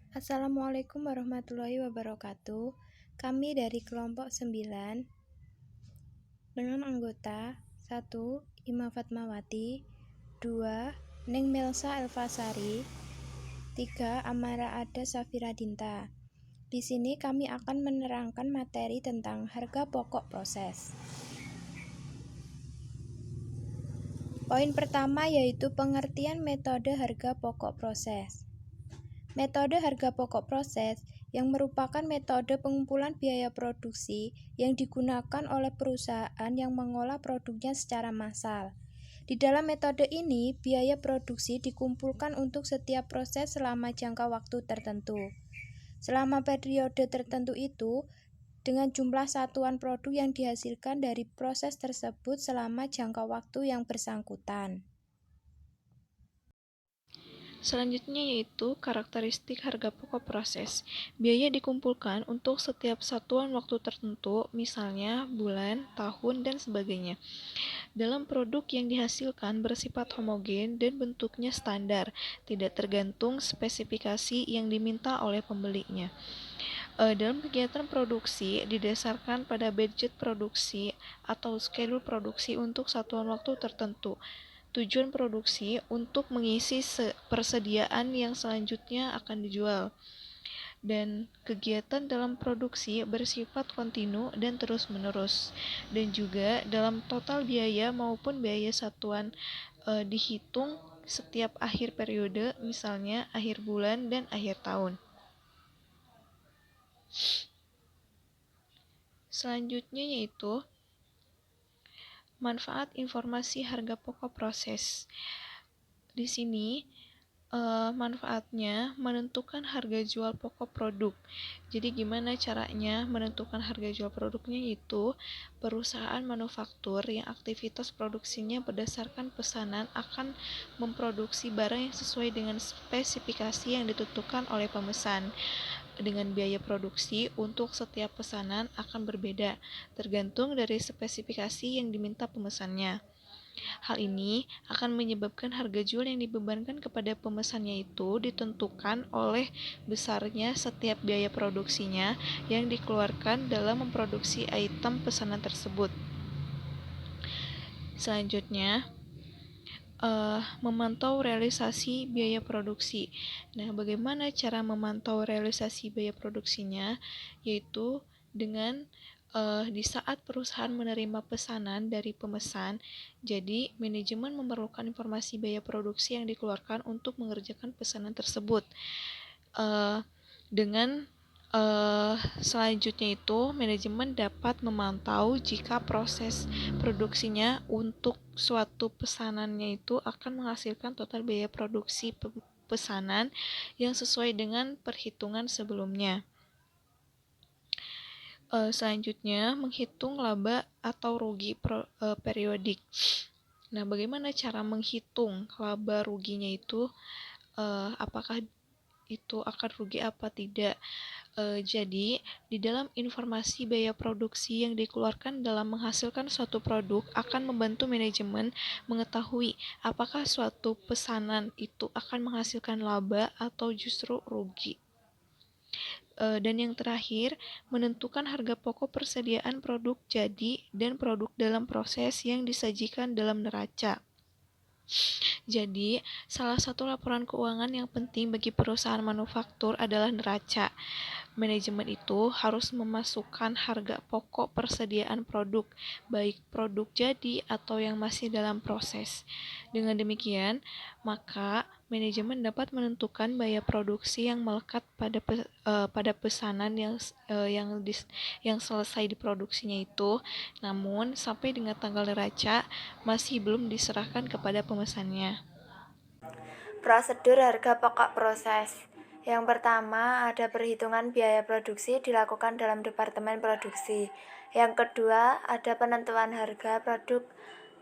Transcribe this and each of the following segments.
Assalamualaikum warahmatullahi wabarakatuh. Kami dari kelompok 9 dengan anggota 1. Ima Fatmawati, 2. Neng Melsa Elfasari, 3. Amara Ada Safira Dinta. Di sini kami akan menerangkan materi tentang harga pokok proses. Poin pertama yaitu pengertian metode harga pokok proses. Metode harga pokok proses yang merupakan metode pengumpulan biaya produksi yang digunakan oleh perusahaan yang mengolah produknya secara massal. Di dalam metode ini, biaya produksi dikumpulkan untuk setiap proses selama jangka waktu tertentu. Selama periode tertentu itu, dengan jumlah satuan produk yang dihasilkan dari proses tersebut selama jangka waktu yang bersangkutan. Selanjutnya yaitu karakteristik harga pokok proses. Biaya dikumpulkan untuk setiap satuan waktu tertentu, misalnya bulan, tahun, dan sebagainya. Dalam produk yang dihasilkan bersifat homogen dan bentuknya standar, tidak tergantung spesifikasi yang diminta oleh pembelinya. Dalam kegiatan produksi didasarkan pada budget produksi atau schedule produksi untuk satuan waktu tertentu. Tujuan produksi untuk mengisi persediaan yang selanjutnya akan dijual. Dan kegiatan dalam produksi bersifat kontinu dan terus-menerus. Dan juga dalam total biaya maupun biaya satuan dihitung setiap akhir periode, misalnya akhir bulan dan akhir tahun. Selanjutnya yaitu manfaat informasi harga pokok proses. Di sini manfaatnya menentukan harga jual pokok produk. Jadi gimana caranya menentukan harga jual produknya, itu perusahaan manufaktur yang aktivitas produksinya berdasarkan pesanan akan memproduksi barang yang sesuai dengan spesifikasi yang ditentukan oleh pemesan. Dengan biaya produksi untuk setiap pesanan akan berbeda, tergantung dari spesifikasi yang diminta pemesannya. Hal ini akan menyebabkan harga jual yang dibebankan kepada pemesannya itu ditentukan oleh besarnya setiap biaya produksinya yang dikeluarkan dalam memproduksi item pesanan tersebut. Selanjutnya, memantau realisasi biaya produksi. Nah, bagaimana cara memantau realisasi biaya produksinya? Yaitu dengan di saat perusahaan menerima pesanan dari pemesan, jadi manajemen memerlukan informasi biaya produksi yang dikeluarkan untuk mengerjakan pesanan tersebut. Dengan selanjutnya itu, manajemen dapat memantau jika proses produksinya untuk suatu pesanannya itu akan menghasilkan total biaya produksi pesanan yang sesuai dengan perhitungan sebelumnya. Selanjutnya, menghitung laba atau rugi periodik. Nah, bagaimana cara menghitung laba ruginya itu? Apakah itu akan rugi apa tidak? Jadi, di dalam informasi biaya produksi yang dikeluarkan dalam menghasilkan suatu produk akan membantu manajemen mengetahui apakah suatu pesanan itu akan menghasilkan laba atau justru rugi. Dan yang terakhir, menentukan harga pokok persediaan produk jadi dan produk dalam proses yang disajikan dalam neraca. Jadi, salah satu laporan keuangan yang penting bagi perusahaan manufaktur adalah neraca. Manajemen itu harus memasukkan harga pokok persediaan produk, baik produk jadi atau yang masih dalam proses. Dengan demikian, maka manajemen dapat menentukan biaya produksi yang melekat pada pesanan yang selesai diproduksinya itu, namun sampai dengan tanggal neraca masih belum diserahkan kepada pemesannya. Prosedur harga pokok proses. Yang pertama, ada perhitungan biaya produksi dilakukan dalam departemen produksi. Yang kedua, ada penentuan harga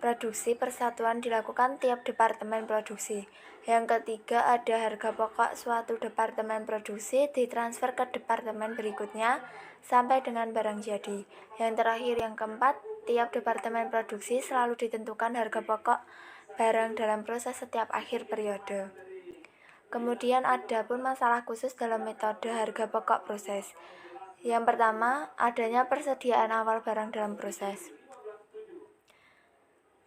produksi persatuan dilakukan tiap departemen produksi. Yang ketiga, ada harga pokok suatu departemen produksi ditransfer ke departemen berikutnya sampai dengan barang jadi. Yang terakhir, yang keempat, tiap departemen produksi selalu ditentukan harga pokok barang dalam proses setiap akhir periode. Kemudian ada pun masalah khusus dalam metode harga pokok proses. Yang pertama, adanya persediaan awal barang dalam proses.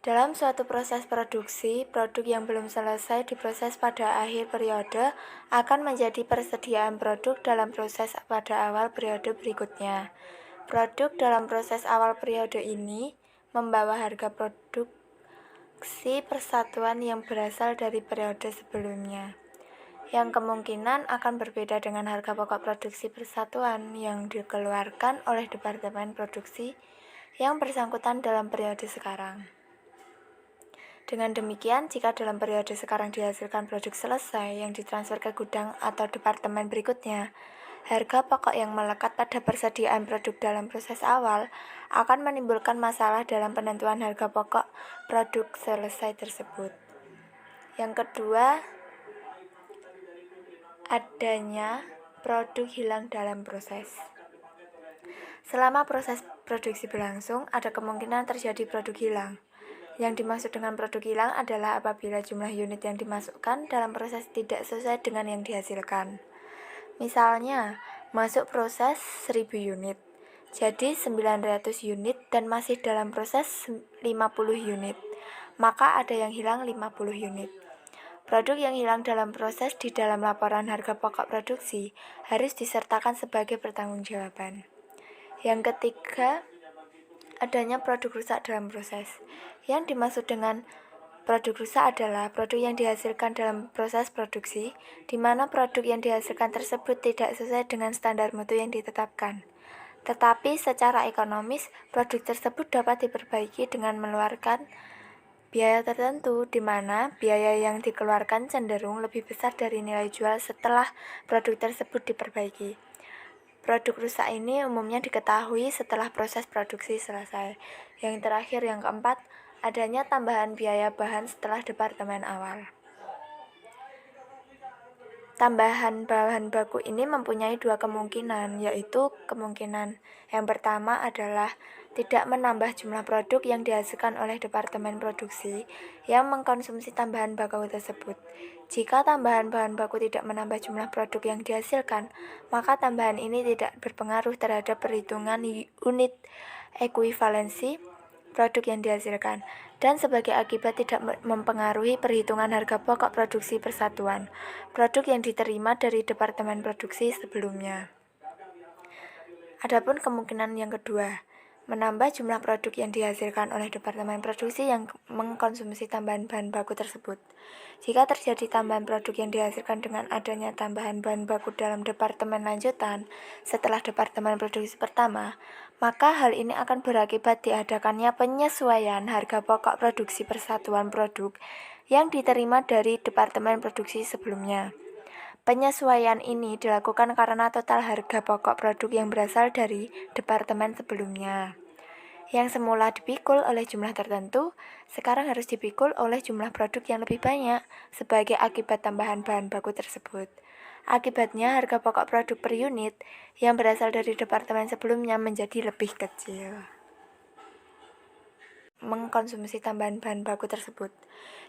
Dalam suatu proses produksi, produk yang belum selesai diproses pada akhir periode akan menjadi persediaan produk dalam proses pada awal periode berikutnya. Produk dalam proses awal periode ini membawa harga produksi persatuan yang berasal dari periode sebelumnya, yang kemungkinan akan berbeda dengan harga pokok produksi persatuan yang dikeluarkan oleh Departemen Produksi yang bersangkutan dalam periode sekarang. Dengan demikian, jika dalam periode sekarang dihasilkan produk selesai yang ditransfer ke gudang atau departemen berikutnya, harga pokok yang melekat pada persediaan produk dalam proses awal akan menimbulkan masalah dalam penentuan harga pokok produk selesai tersebut. Yang kedua, adanya produk hilang dalam proses. Selama proses produksi berlangsung, ada kemungkinan terjadi produk hilang. Yang dimaksud dengan produk hilang adalah apabila jumlah unit yang dimasukkan dalam proses tidak sesuai dengan yang dihasilkan. Misalnya, masuk proses 1000 unit, jadi 900 unit dan masih dalam proses 50 unit, maka ada yang hilang 50 unit. Produk yang hilang dalam proses di dalam laporan harga pokok produksi harus disertakan sebagai pertanggungjawaban. Yang ketiga, adanya produk rusak dalam proses. Yang dimaksud dengan produk rusak adalah produk yang dihasilkan dalam proses produksi, di mana produk yang dihasilkan tersebut tidak sesuai dengan standar mutu yang ditetapkan. Tetapi secara ekonomis, produk tersebut dapat diperbaiki dengan mengeluarkan biaya tertentu, di mana biaya yang dikeluarkan cenderung lebih besar dari nilai jual setelah produk tersebut diperbaiki. Produk rusak ini umumnya diketahui setelah proses produksi selesai. Yang terakhir, yang keempat, adanya tambahan biaya bahan setelah departemen awal. Tambahan bahan baku ini mempunyai dua kemungkinan, yaitu kemungkinan yang pertama adalah tidak menambah jumlah produk yang dihasilkan oleh departemen produksi yang mengkonsumsi tambahan baku tersebut. Jika tambahan bahan baku tidak menambah jumlah produk yang dihasilkan, maka tambahan ini tidak berpengaruh terhadap perhitungan unit ekuivalensi produk yang dihasilkan, dan sebagai akibat tidak mempengaruhi perhitungan harga pokok produksi persatuan produk yang diterima dari departemen produksi sebelumnya. Adapun kemungkinan yang kedua, menambah jumlah produk yang dihasilkan oleh departemen produksi yang mengkonsumsi tambahan bahan baku tersebut. Jika terjadi tambahan produk yang dihasilkan dengan adanya tambahan bahan baku dalam departemen lanjutan setelah departemen produksi pertama, maka hal ini akan berakibat diadakannya penyesuaian harga pokok produksi persatuan produk yang diterima dari departemen produksi sebelumnya. Penyesuaian ini dilakukan karena total harga pokok produk yang berasal dari departemen sebelumnya, yang semula dipikul oleh jumlah tertentu, sekarang harus dipikul oleh jumlah produk yang lebih banyak sebagai akibat tambahan bahan baku tersebut. Akibatnya harga pokok produk per unit yang berasal dari departemen sebelumnya menjadi lebih kecil. Mengkonsumsi tambahan bahan baku tersebut.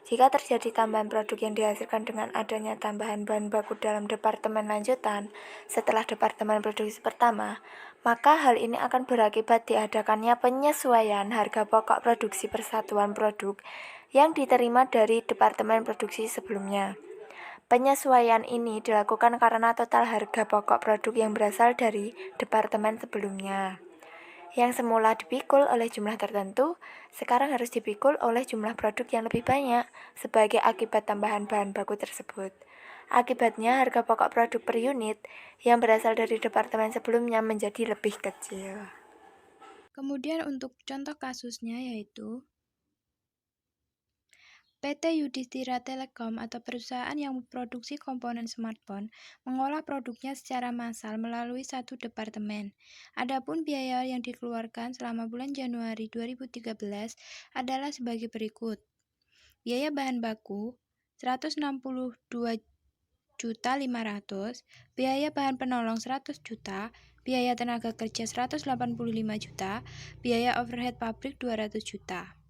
Jika terjadi tambahan produk yang dihasilkan dengan adanya tambahan bahan baku dalam departemen lanjutan setelah departemen produksi pertama, maka hal ini akan berakibat diadakannya penyesuaian harga pokok produksi persatuan produk yang diterima dari departemen produksi sebelumnya. Penyesuaian ini dilakukan karena total harga pokok produk yang berasal dari departemen sebelumnya, yang semula dipikul oleh jumlah tertentu, sekarang harus dipikul oleh jumlah produk yang lebih banyak sebagai akibat tambahan bahan baku tersebut. Akibatnya harga pokok produk per unit yang berasal dari departemen sebelumnya menjadi lebih kecil. Kemudian untuk contoh kasusnya yaitu PT Yudhistira Telekom atau perusahaan yang memproduksi komponen smartphone mengolah produknya secara massal melalui satu departemen. Adapun biaya yang dikeluarkan selama bulan Januari 2013 adalah sebagai berikut. Biaya bahan baku 162.500.000, biaya bahan penolong 100 juta, biaya tenaga kerja 185 juta, biaya overhead pabrik 200 juta.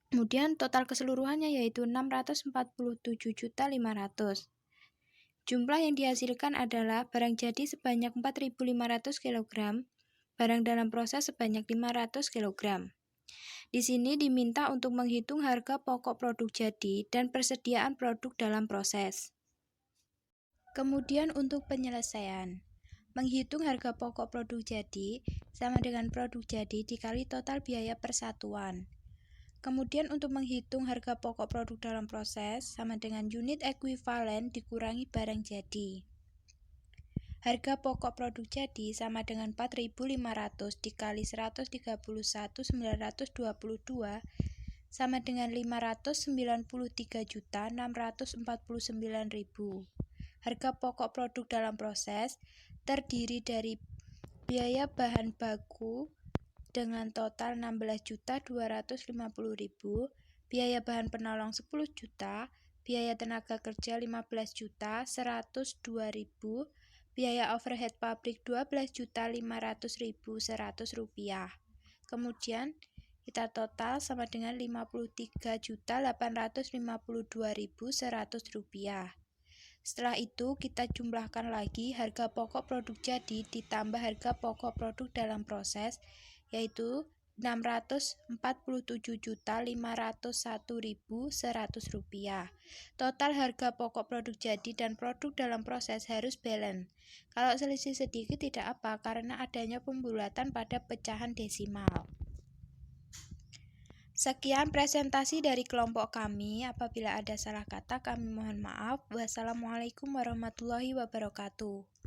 Kemudian total keseluruhannya yaitu 647.500.000. Jumlah yang dihasilkan adalah barang jadi sebanyak 4.500 kg, barang dalam proses sebanyak 500 kg. Di sini diminta untuk menghitung harga pokok produk jadi dan persediaan produk dalam proses. Kemudian untuk penyelesaian, menghitung harga pokok produk jadi sama dengan produk jadi dikali total biaya persatuan. Kemudian untuk menghitung harga pokok produk dalam proses sama dengan unit ekuivalen dikurangi barang jadi. Harga pokok produk jadi sama dengan 4.500 dikali 131.922 sama dengan 593.649.000. Harga pokok produk dalam proses terdiri dari biaya bahan baku dengan total 16.250.000, biaya bahan penolong 10 juta, biaya tenaga kerja 15.102.000, biaya overhead pabrik 12.500.100 rupiah. Kemudian kita total sama dengan 53.852.100 rupiah. Setelah itu kita jumlahkan lagi harga pokok produk jadi ditambah harga pokok produk dalam proses, yaitu 647.501.100 rupiah. Total harga pokok produk jadi dan produk dalam proses harus balance. Kalau selisih sedikit tidak apa, karena adanya pembulatan pada pecahan desimal. Sekian presentasi dari kelompok kami. Apabila ada salah kata, kami mohon maaf. Wassalamualaikum warahmatullahi wabarakatuh.